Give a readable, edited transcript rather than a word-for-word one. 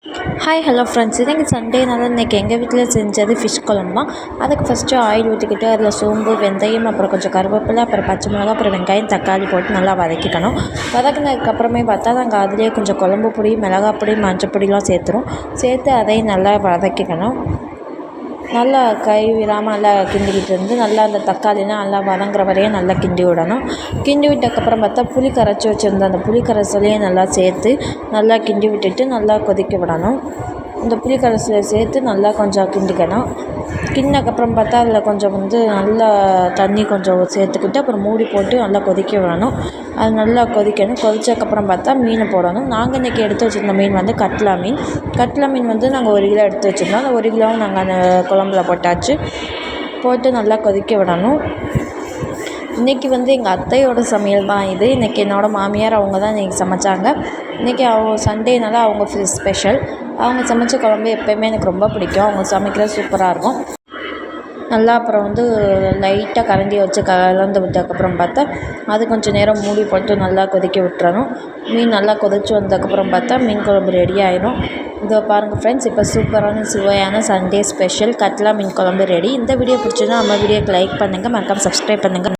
Hi hello friends, இன்றைக்கி சண்டேனால இன்றைக்கி எங்கள் வீட்டில் செஞ்சது ஃபிஷ் குழம்பு தான். அதுக்கு ஃபஸ்ட்டு ஆயில் ஊற்றிக்கிட்டு அதில் சோம்பு, வெந்தயம், அப்புறம் கொஞ்சம் கருவேப்பிலை, அப்புறம் பச்சை மிளகா, அப்புறம் வெங்காயம், தக்காளி போட்டு நல்லா வதக்கிக்கணும். வதக்கினதுக்கப்புறமே பார்த்தா நாங்கள் அதிலே கொஞ்சம் குழம்பு பொடி, மிளகாய் பொடி, மஞ்சள் பொடிலாம் சேர்த்து அதையும் நல்லா வதக்கிக்கணும். நல்லா கை விடாமல் நல்லா கிண்டிக்கிட்டு இருந்து நல்லா அந்த தக்காளிலாம் நல்லா வதங்குற வரையும் நல்லா கிண்டி விடணும். கிண்டி விட்டதுக்கப்புறம் பார்த்தா புளி கரைச்சி வச்சுருந்த அந்த புளி கரைசலையும் நல்லா சேர்த்து நல்லா கிண்டி விட்டுட்டு நல்லா கொதிக்க விடணும். இந்த புளி கரைசலை சேர்த்து நல்லா கொஞ்சம் கிண்டிக்கணும். கிண்டினதுக்கப்புறம் பார்த்தா அதில் கொஞ்சம் நல்லா தண்ணி கொஞ்சம் சேர்த்துக்கிட்டு அப்புறம் மூடி போட்டு நல்லா கொதிக்க விடணும். அது நல்லா கொதிக்கணும். கொதித்ததுக்கப்புறம் பார்த்தா மீனை போடணும். நாங்கள் இன்றைக்கி எடுத்து வச்சுருந்த மீன் கட்லா மீன். கட்லா மீன் நாங்கள் 1 கிலோ எடுத்து வச்சுருந்தோம். அந்த 1 கிலோவும் நாங்கள் அந்த குழம்புல போட்டாச்சு. போட்டு நல்லா கொதிக்க விடணும். இன்றைக்கி எங்கள் அத்தையோட சமையல் தான் இது. இன்றைக்கி என்னோடய மாமியார் அவங்க தான் இன்றைக்கி சமைச்சாங்க. இன்றைக்கி அவங்க சண்டேனால அவங்க ஸ்பெஷல். அவங்க சமைச்ச குழம்பு எப்போயுமே எனக்கு ரொம்ப பிடிக்கும். அவங்க சமைக்கிறது சூப்பராக இருக்கும். நல்லா அப்புறம் லைட்டாக கரண்டியை வச்சு கலந்து விட்டதுக்கப்புறம் பார்த்தா அது கொஞ்சம் நேரம் மூடி போட்டு நல்லா கொதிக்க விட்டுறணும். மீன் நல்லா கொதிச்சு வந்ததுக்கப்புறம் பார்த்தா மீன் குழம்பு ரெடி ஆயிடும். இதோ பாருங்கள் ஃப்ரெண்ட்ஸ், இப்போ சூப்பரான சுவையான சண்டே ஸ்பெஷல் கட்லா மீன் குழம்பு ரெடி. இந்த வீடியோ பிடிச்சதுன்னா நம்ம வீடியோக்கு லைக் பண்ணுங்கள், மறக்காம சப்ஸ்கிரைப் பண்ணுங்கள்.